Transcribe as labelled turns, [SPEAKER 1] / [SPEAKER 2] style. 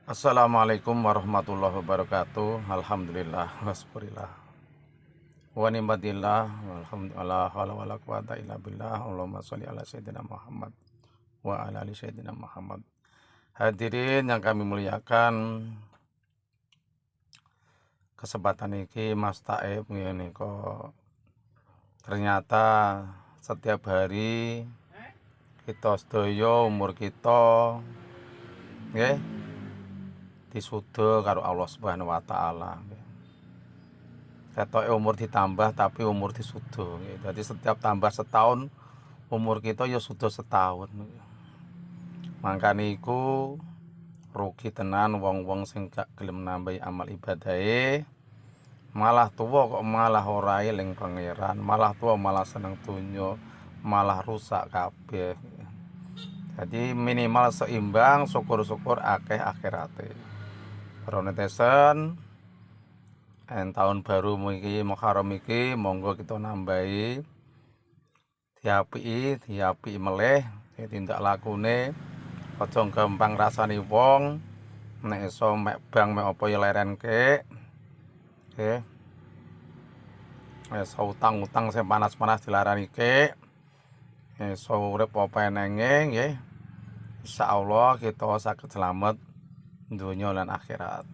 [SPEAKER 1] Assalamualaikum warahmatullahi wabarakatuh. Alhamdulillah wasburillah wa ni'matillah walhamdulillah wala quwata illa billah. Allahumma sholli ala sayyidina Muhammad wa ala ali sayyidina Muhammad. Hadirin yang kami muliakan, kesempatan iki Mas Taib ngene kok ternyata setiap hari kita sedaya umur kita nggih disuda karo Allah Subhanahu wa taala. Ketoke umur ditambah tapi umur disuda. Jadi setiap tambah setahun umur kita ya sudah setahun. Mangkane iku rugi tenan wong-wong sing gak gelem nambahi amal ibadahe, malah tuwa kok malah ora eling pangeran, malah tuwa malah seneng donya, malah rusak kabeh. Jadi minimal seimbang, syukur-syukur akeh akhirate. Para netizen, tahun baru iki Muharram iki monggo kita nambahi diapiki meleh tindak lakune, aja gampang rasani wong, nek iso mek bang mek apa ya lerenke. Nggih. Iso utang-utang sing panas-panas dilaranike. Iso urip apa enenge nggih. Insyaallah kita saged selamat donya lan akhirat.